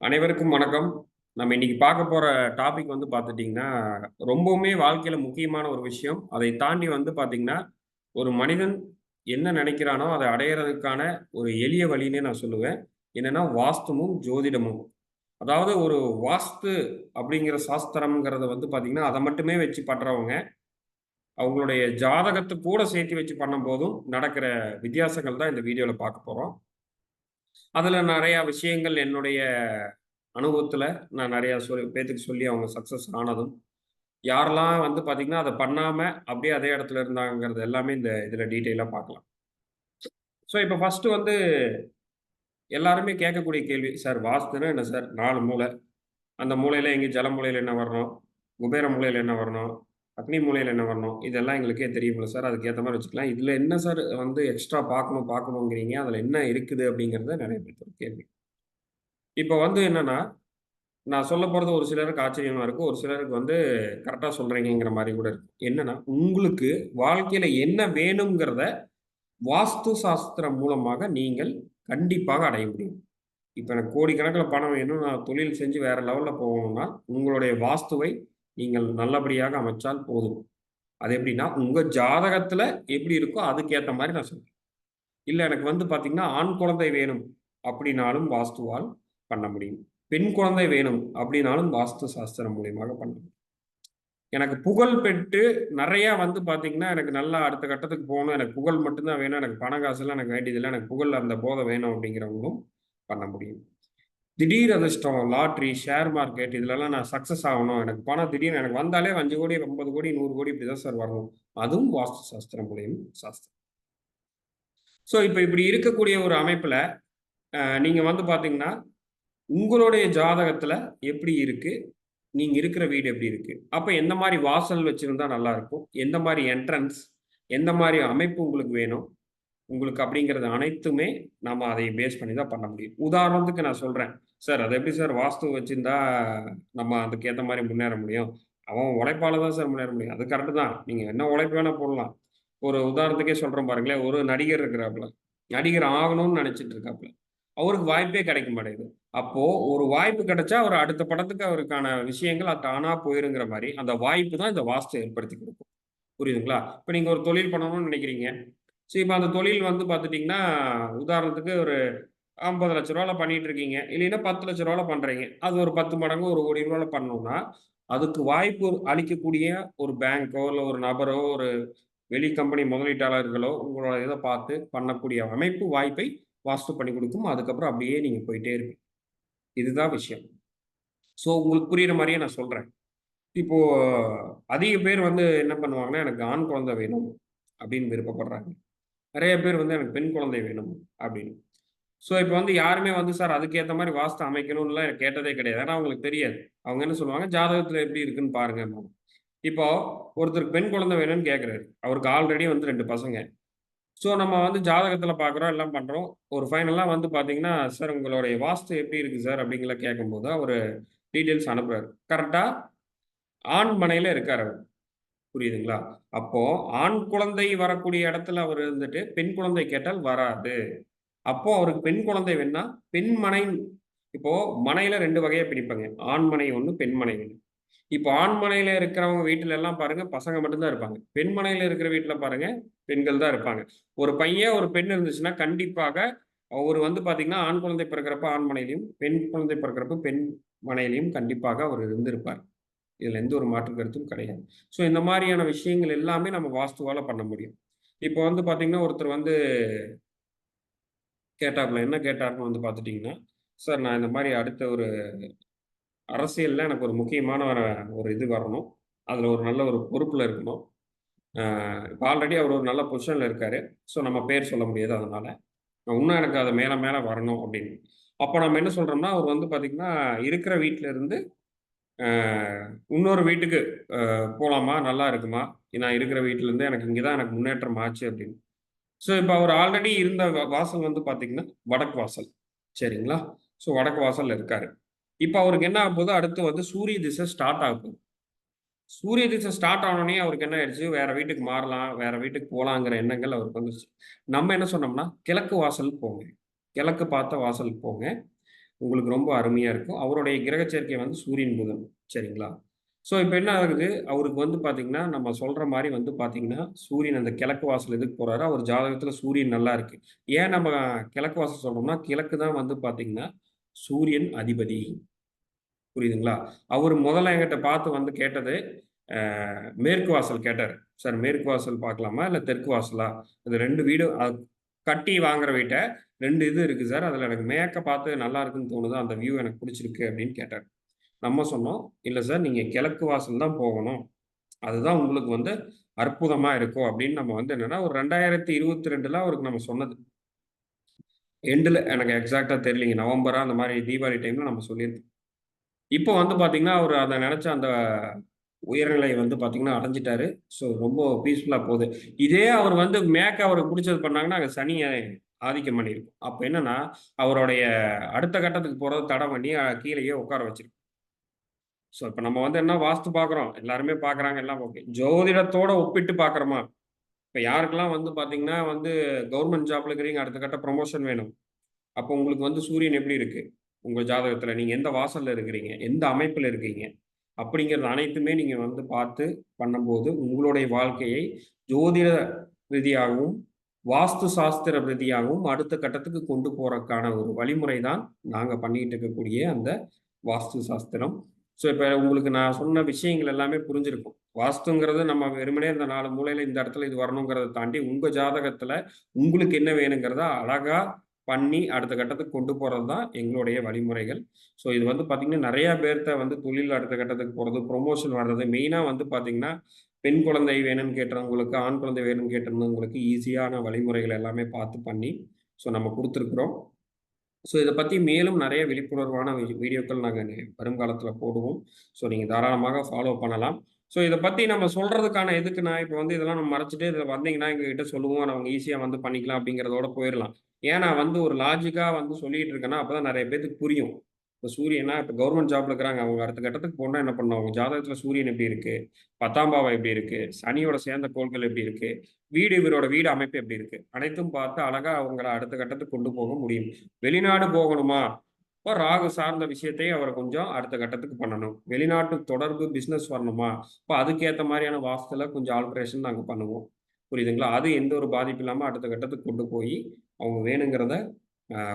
அனைவருக்கும் வணக்கம். நம்ம இன்னைக்கு பார்க்க போற டாபிக் வந்து பார்த்துட்டீங்கன்னா, ரொம்பவுமே வாழ்க்கையில முக்கியமான ஒரு விஷயம். அதை தாண்டி வந்து பார்த்தீங்கன்னா, ஒரு மனிதன் என்ன நினைக்கிறானோ, அத அடையறதுக்கான ஒரு எளிய வழின்னே நான் சொல்லுவேன். என்னன்னா, வாஸ்துவும், ஜோதிடமும். அதாவது ஒரு வாஸ்து அப்படிங்கிற சாஸ்திரம்ங்கிறத வந்து பார்த்தீங்கன்னா, அத மட்டுமே வச்சு பண்றவங்க, அவங்களுடைய ஜாதகத்த கூட சேர்த்து வச்சு பண்ணும்போதும் நடக்கிற வித்தியாசங்கள் தான் இந்த வீடியோல பார்க்க போறோம். அதுல நெறைய விஷயங்கள் என்னுடைய அனுபவத்துல நான் நெறையா பேத்துக்கு சொல்லி அவங்க சக்சஸ் ஆனதும், யாரெல்லாம் வந்து பார்த்தீங்கன்னா, அத பண்ணாம அப்படியே அதே இடத்துல இருந்தாங்கங்கிறது எல்லாமே இந்த இதுல டீட்டெயிலா பார்க்கலாம். இப்ப ஃபர்ஸ்ட்டு வந்து எல்லாருமே கேட்கக்கூடிய கேள்வி, "சார் வாஸ்துன்னா என்ன சார்? 4 மூலை. அந்த மூலையில எங்க ஜல மூலையில என்ன வரணும்? குபேர மூலையில என்ன வரணும்? அக்னி மூலையில என்ன வரணும்? இதெல்லாம் எங்களுக்கே தெரியும்ல சார். அதுக்கு ஏத்த மாரி வச்சுக்கலாம். இதுல என்ன சார் வந்து எக்ஸ்ட்ரா பார்க்கணுங்கிறீங்க? அதுல என்ன இருக்குது?" அப்படிங்கிறது நெறைய பேத்துக்கு கேள்வி. இப்ப வந்து என்னன்னா நான் சொல்லப் போறது ஒரு சிலருக்கு ஆச்சரியமா இருக்கும். ஒரு சிலருக்கு வந்து கரெக்ட்டா சொல்றீங்கங்கிற மாரி கூட இருக்கும். என்னன்னா, உங்களுக்கு வாழ்க்கையில என்ன வேணும்ங்கிறத வாஸ்து சாஸ்திரம் மூலமாக நீங்கள் கண்டிப்பாக அடைய முடியும். இப்ப எனக்கு கோடிக்கணக்குல பணம் வேணும். நான் தொழில் செஞ்சு வேற லெவல்ல போகணும்னா, உங்களுடைய வாஸ்துவை நீங்கள் நல்லபடியாக அமைச்சால் போதும். அது எப்படின்னா, உங்க ஜாதகத்துல எப்படி இருக்கோ அதுக்கேத்த மாரி நான் சொல்றேன். இல்ல எனக்கு வந்து பார்த்தீங்கன்னா, ஆண் குழந்தை வேணும் அப்படின்னாலும் வாஸ்துவால் பண்ண முடியும். பெண் குழந்தை வேணும் அப்படின்னாலும் வாஸ்து சாஸ்திரம் மூலியமாக பண்ண முடியும். எனக்கு புகழ் பெற்று நெறையா வந்து பார்த்தீங்கன்னா, எனக்கு நல்லா அடுத்த கட்டத்துக்கு போணும். எனக்கு புகழ் மட்டும் தான் வேணும். எனக்கு பணம் காசுலாம் எனக்கு வேண்டியதில்ல. எனக்கு புகழ் அந்த போதை வேணும் அப்படிங்கிறவங்களும் பண்ண முடியும். திடீர் அதிர்ஷ்டம், லாட்டரி, ஷேர் மார்க்கெட் இதுலலாம் நான் சக்சஸ் ஆகணும். எனக்கு பணம் திடீர்னு எனக்கு வந்தாலே 5,00,00,000, 50,00,00,000, 100,00,00,000 இப்படி தான் சார் வரணும். அதுவும் வாஸ்து சாஸ்திரம் மூலியம் சாஸ்திரம். இப்ப இப்படி இருக்கக்கூடிய ஒரு அமைப்புல நீங்க வந்து பார்த்தீங்கன்னா, உங்களுடைய ஜாதகத்துல எப்படி இருக்கு? நீங்க இருக்கிற வீடு எப்படி இருக்கு? அப்ப எந்த மாரி வாசல் வச்சிருந்தா நல்லாருக்கும்? எந்த மாரி என்ட்ரன்ஸ்? எந்த மாரி அமைப்பு உங்களுக்கு வேணும்? உங்களுக்கு அப்படிங்கிறது அனைத்துமே நாம அதை பேஸ் பண்ணி தான் பண்ண முடியும். உதாரணத்துக்கு நான் சொல்றேன். சார் அது எப்படி சார் வாஸ்து வச்சிருந்தா நம்ம அதுக்கு ஏத்த மாரி முன்னேற முடியும்? அவன் உழைப்பால தான் சார் முன்னேற முடியும். அது கரெக்ட்டு தான். நீங்க என்ன உழைப்பு வேணா போடலாம். ஒரு உதாரணத்துக்கே சொல்றேன் பாருங்களேன். ஒரு நடிகர் இருக்கிறாப்புல. நடிகர் ஆகணும்னு நெனச்சிட்டு இருக்காப்புல. அவருக்கு வாய்ப்பே கிடைக்க மாட்டேங்குது. அப்போ ஒரு வாய்ப்பு கிடைச்சா, அவர் அடுத்த படத்துக்கு அவருக்கான விஷயங்கள் அது தானா போயிருங்கிற மாரி, அந்த வாய்ப்பு தான் இந்த வாஸ்து ஏற்படுத்தி குடுக்கும். புரியுதுங்களா? இப்ப நீங்க ஒரு தொழில் பண்ணணும்னு நெனைக்கிறீங்க. சரி இப்ப அந்த தொழில் வந்து பார்த்துட்டீங்கன்னா, உதாரணத்துக்கு ஒரு ரூ. 50,00,000ல பண்ணிட்டு இருக்கீங்க. இல்லைன்னா ரூ. 10,00,000ல பண்றீங்க. அது ஒரு 10 மடங்கு ஒரு ரூ. 1,00,00,000 பண்ணணும்னா, அதுக்கு வாய்ப்பு அளிக்கக்கூடிய ஒரு பேங்கோ, இல்ல ஒரு நபரோ, ஒரு வெளி கம்பெனி முதலீட்டாளர்களோ உங்களோட இத பார்த்து பண்ணக்கூடிய அமைப்பு, வாய்ப்பை வாஸ்து பண்ணி குடுக்கும். அதுக்கப்புறம் அப்படியே நீங்க போயிட்டே இருப்பீங்க. இதுதான் விஷயம். உங்களுக்கு புரியிற மாரியே நான் சொல்றேன். இப்போ அதிக பேர் வந்து என்ன பண்ணுவாங்கன்னா, எனக்கு ஆண் குழந்தை வேணும் அப்படின்னு விருப்பப்படுறாங்க. நெறைய பேர் வந்து எனக்கு பெண் குழந்தை வேணும் அப்படின்னு. இப்ப வந்து யாருமே வந்து சார் அதுக்கேத்த மாரி வாஸ்து அமைக்கணும்லாம் எனக்கு கேட்டதே கிடையாது. ஏன்னா அவங்களுக்கு தெரியாது. அவங்க என்ன சொல்லுவாங்க, ஜாதகத்துல எப்படி இருக்குன்னு பாருங்கம்பாங்க. இப்போ ஒருத்தருக்கு பெண் குழந்தை வேணும்னு கேட்கிறாரு. அவருக்கு ஆல்ரெடி வந்து 2 பசங்க. நம்ம வந்து ஜாதகத்துல பார்க்குறோம், எல்லாம் பண்றோம். ஒரு ஃபைனலா வந்து பார்த்தீங்கன்னா, "சார் உங்களுடைய வாஸ்து எப்படி இருக்கு சார்?" அப்படின்லாம் கேட்கும்போது, அவரு டீட்டெயில்ஸ் அனுப்புறாரு. கரெக்ட்டா ஆண் மனையில இருக்காரு அவரு. புரியுதுங்களா? அப்போ ஆண் குழந்தை வரக்கூடிய இடத்துல அவரு இருந்துட்டு, பெண் குழந்தை கேட்டால் வராது. அப்போ அவருக்கு பெண் குழந்தை வேணும்னா, பெண் மனை இப்போ மனையில 2 வகையா பிரிப்பாங்க. ஆண் மனை ஒண்ணு, பெண் மனை ஒண்ணு. இப்போ ஆண் மனையில இருக்கிறவங்க வீட்ல எல்லாம் பாருங்க, பசங்க மட்டும் தான் இருப்பாங்க. பெண் மனையில இருக்கிற வீட்ல பாருங்க, பெண்கள் தான் இருப்பாங்க. ஒரு பையன், ஒரு பெண் இருந்துச்சுன்னா, கண்டிப்பாக அவரு வந்து பார்த்தீங்கன்னா, ஆண் குழந்தை பிறக்கிறப்ப ஆண் மனையிலயும், பெண் குழந்தை பிறக்கிறப்ப பெண் மனையிலயும் கண்டிப்பாக அவர் இருந்திருப்பார். இதுல எந்த ஒரு மாற்று கருத்தும் கிடையாது. இந்த மாரியான விஷயங்கள் எல்லாமே நம்ம வாஸ்துவால பண்ண முடியும். இப்போ வந்து பார்த்தீங்கன்னா, ஒருத்தர் வந்து கேட்டாப்ல. என்ன கேட்டார்ன்னு வந்து பார்த்துட்டீங்கன்னா, "சார் நான் இந்த மாரி அடுத்த ஒரு அரசியல்ல எனக்கு ஒரு முக்கியமான ஒரு இது வரணும். அதுல ஒரு நல்ல ஒரு பொறுப்புல இருக்கணும். இப்ப ஆல்ரெடி அவர் ஒரு நல்ல பொசிஷன்ல இருக்காரு. நம்ம பேர் சொல்ல முடியாது அதனால. இன்னும் எனக்கு அது மேல மேல வரணும்" அப்படின்னு. அப்ப நம்ம என்ன சொல்றோம்னா, அவர் வந்து பார்த்தீங்கன்னா, இருக்கிற வீட்ல இருந்து அ இன்னொரு வீட்டுக்கு போலாமா? நல்லா இருக்குமா? நான் இருக்கிற வீட்ல இருந்து எனக்கு இங்க தான் எனக்கு முன்னேற்றம் ஆச்சு அப்படின்னு. இப்ப அவர் ஆல்ரெடி இருந்த வாசல் வந்து பார்த்தீங்கன்னா, வடக்கு வாசல். சரிங்களா? வடக்கு வாசல்ல இருக்காரு. இப்ப அவருக்கு என்ன ஆகப்போது, அடுத்து வந்து சூரிய திசை ஸ்டார்ட் ஆகப்போது. சூரிய திசை ஸ்டார்ட் ஆனோனயே அவருக்கு என்ன ஆயிடுச்சு, வேற வீட்டுக்கு மாறலாம், வேற வீட்டுக்கு போலாங்கிற எண்ணங்கள் அவருக்கு வந்துருச்சு. நம்ம என்ன சொன்னோம்னா, கிழக்கு வாசல் போங்க. கிழக்கு பார்த்த வாசலுக்கு போங்க. உங்களுக்கு ரொம்ப அருமையா இருக்கும். அவருடைய கிரக சேர்க்கை வந்து சூரியன், புதன். சரிங்களா? ஸோ இப்ப என்ன ஆகுது, அவருக்கு வந்து பார்த்தீங்கன்னா, நம்ம சொல்ற மாரி வந்து பார்த்தீங்கன்னா, சூரியன் அந்த கிழக்கு வாசல் எதுக்கு போறாரு, அவர் ஜாதகத்தில சூரியன் நல்லா இருக்கு. ஏன் நம்ம கிழக்கு வாசல் சொல்றோம்னா, கிழக்கு தான் வந்து பார்த்தீங்கன்னா, சூரியன் அதிபதி. புரியுதுங்களா? அவரு முதல்ல என்கிட்ட பார்த்து வந்து கேட்டது, அ மேற்கு வாசல் கேட்டாரு. "சார் மேற்கு வாசல் பார்க்கலாமா? இல்ல தெற்கு வாசலா? இது 2 வீடு கட்டி வாங்குற வீட்ட 2 இது இருக்கு சார். அதுல எனக்கு மேற்க பார்த்து நல்லா இருக்குன்னு தோணுது. அந்த வியூ எனக்கு புடிச்சிருக்கு" அப்படின்னு கேட்டாரு. நம்ம சொன்னோம், "இல்ல சார் நீங்க கிழக்கு வாசல் தான் போகணும். அதுதான் உங்களுக்கு வந்து அற்புதமா இருக்கும்" அப்படின்னு நம்ம வந்து என்னன்னா, ஒரு 2022ல அவருக்கு நம்ம சொன்னது. எண்டுல எனக்கு எக்ஸாக்ட்டா தெரியலைங்க. நவம்பரா அந்த மாரி தீபாவளி டைம்ல நம்ம சொல்லியிருப்போம். இப்போ வந்து பார்த்தீங்கன்னா, அவரு அத நெனச்ச அந்த உயர்நிலை வந்து பார்த்தீங்கன்னா அடைஞ்சுட்டாரு. ஸோ ரொம்ப பீஸ்ஃபுல்லா போது. இதே அவர் வந்து மேற்க அவருக்கு புடிச்சது பண்ணாங்கன்னா, அங்க சனி ஆதிக்கம் பண்ணியிருக்கும். அப்ப என்னன்னா, அவருடைய அடுத்த கட்டத்துக்கு போறது தடை பண்ணி கீழயே உட்கார வச்சிரும். ஸோ இப்ப நம்ம வந்து என்ன வாஸ்து பார்க்குறோம். எல்லாருமே பார்க்குறாங்க, எல்லாம் ஓகே. ஜோதிடத்தோட ஒப்பிட்டு பார்க்குறோமா? இப்ப யாருக்கெல்லாம் வந்து பார்த்தீங்கன்னா வந்து கவர்ன்மென்ட் ஜாப்ல இருக்கிறீங்க, அடுத்த கட்ட புரமோஷன் வேணும். அப்போ உங்களுக்கு வந்து சூரியன் எப்படி இருக்கு? உங்க ஜாதகத்துல நீங்க எந்த வாசல்ல இருக்கிறீங்க? எந்த அமைப்புல இருக்கீங்க? அப்படிங்கிறது அனைத்துமே நீங்க வந்து பார்த்து பண்ணும்போது, உங்களுடைய வாழ்க்கையை ஜோதிட ரீதியாகவும், வாஸ்து சாஸ்திர ரீதியாகவும் அடுத்த கட்டத்துக்கு கொண்டு போறதுக்கான ஒரு வழிமுறை தான் நாங்க பண்ணிட்டு இருக்கக்கூடிய அந்த வாஸ்து சாஸ்திரம். ஸோ, இப்ப உங்களுக்கு நான் சொன்ன விஷயங்கள் எல்லாமே புரிஞ்சிருக்கும். வாஸ்துங்கிறது நம்ம வெறுமனே இந்த 4 மூலையில இந்த இடத்துல இது வரணுங்கிறத தாண்டி, உங்க ஜாதகத்துல உங்களுக்கு என்ன வேணுங்கிறத அழகா பண்ணி அடுத்த கட்டத்துக்கு கொண்டு போறது தான் எங்களுடைய வழிமுறைகள். ஸோ இது வந்து பார்த்தீங்கன்னா, நெறைய பேர்த்த வந்து தொழில்ல அடுத்த கட்டத்துக்கு போறது, புரமோஷன் வர்றது, மெயினா வந்து பார்த்தீங்கன்னா, பெண் குழந்தை வேணும்னு கேட்றவங்களுக்கு, ஆண் குழந்தை வேணும்னு கேட்டிருந்தவங்களுக்கு ஈஸியான வழிமுறைகள் எல்லாமே பார்த்து பண்ணி, ஸோ நம்ம குடுத்துருக்குறோம். ஸோ இத பத்தி மேலும் நெறைய விழிப்புணர்வான வீடியோக்கள் நாங்க வருங்காலத்தில போடுவோம். ஸோ நீங்க தாராளமாக ஃபாலோ பண்ணலாம். ஸோ இத பத்தி நம்ம சொல்றதுக்கான எதுக்குன்னா, இப்ப வந்து இதெல்லாம் நம்ம மறைச்சுட்டு இதில வந்தீங்கன்னா எங்ககிட்ட சொல்லுவோம். அவங்க ஈஸியா வந்து பண்ணிக்கலாம் அப்படிங்கிறதோட போயிரலாம். ஏன் நான் வந்து ஒரு லாஜிக்கா வந்து சொல்லிட்டு இருக்கேன்னா, அப்பதான் நெறைய பேத்துக்கு புரியும். இப்ப சூரியன்னா இப்ப கவர்ன்மென்ட் ஜாப்ல இருக்கிறாங்க. அவங்க அடுத்த கட்டத்துக்கு போணும்னா என்ன பண்ணணும்? அவங்க ஜாதகத்தில சூரியன் எப்படி இருக்கு? 10ஆம் பாவம் எப்படி இருக்கு? சனியோட சேர்ந்த கோள்கள் எப்படி இருக்கு? இவரோட வீடு அமைப்பு எப்படி இருக்கு? அனைத்தும் பார்த்து அழகா அவங்கள அடுத்த கட்டத்துக்கு கொண்டு போக முடியும். வெளிநாடு போகணுமா? அப்ப ராகு சார்ந்த விஷயத்தை அவர் கொஞ்சம் அடுத்த கட்டத்துக்கு பண்ணணும். வெளிநாட்டு தொடர்பு பிசினஸ் வரணுமா? அப்ப அதுக்கேத்த மாரியான வாஸ்துல கொஞ்சம் ஆல்டரேஷன் நாங்க பண்ணுவோம். புரியுதுங்களா? அது எந்த ஒரு பாதிப்பும் இல்லாம அடுத்த கட்டத்துக்கு கொண்டு போயி, அவங்க வேணுங்கிறத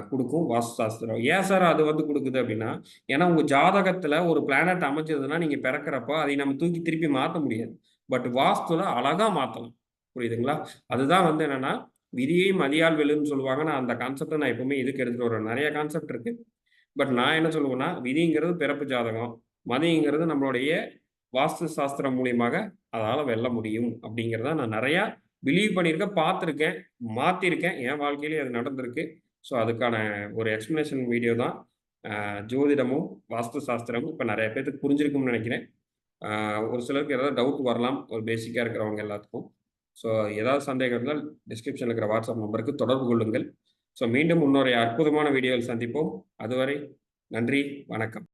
குடுக்கும் வாஸ்து சாஸ்திரம். ஏன் சார் அது வந்து குடுக்குது அப்டின்னா, ஏன்னா உங்க ஜாதகத்துல ஒரு பிளானட் அமைஞ்சதுன்னா, நீங்க பிறக்கிறப்ப அதை நம்ம தூக்கி திருப்பி மாத்த முடியாது. பட் வாஸ்துல அழகா மாத்தலாம். புரியுதுங்களா? அதுதான் வந்து என்னன்னா, விதியை மதியால் வெல்லுன்னு சொல்லுவாங்க. நான் அந்த கான்செப்ட்ட நான் எப்பவுமே இதுக்கு எடுத்துட்டு வருவேன். நெறைய கான்செப்ட் இருக்கு. பட் நான் என்ன சொல்லுவேன்னா, விதிங்கிறது பிறப்பு ஜாதகம். மதிங்கிறது நம்மளுடைய வாஸ்து சாஸ்திரம் மூலியமாக அதால வெல்ல முடியும். அப்படிங்கிறத நான் நெறையா பிலீவ் பண்ணியிருக்கேன், பார்த்துருக்கேன், மாத்திருக்கேன். என் வாழ்க்கையிலயும் அது நடந்திருக்கு. ஸோ, அதுக்கான ஒரு எக்ஸ்ப்ளனேஷன் வீடியோ தான். ஜோதிடமும், வாஸ்து சாஸ்திரமும் இப்ப நெறைய பேத்துக்கு புரிஞ்சிருக்கும்னு நெனைக்கிறேன். ஒரு சிலருக்கு ஏதாவது டவுட் வரலாம். ஒரு பேசிக்கா இருக்கிறவங்க எல்லாத்துக்கும். ஸோ, ஏதாவது சந்தேகம் இருந்தால் டிஸ்கிரிப்ஷன்ல இருக்கிற வாட்ஸ்அப் நம்பருக்கு தொடர்பு கொள்ளுங்கள். ஸோ, மீண்டும் இன்னொரு அற்புதமான வீடியோவில் சந்திப்போம். அதுவரை நன்றி, வணக்கம்.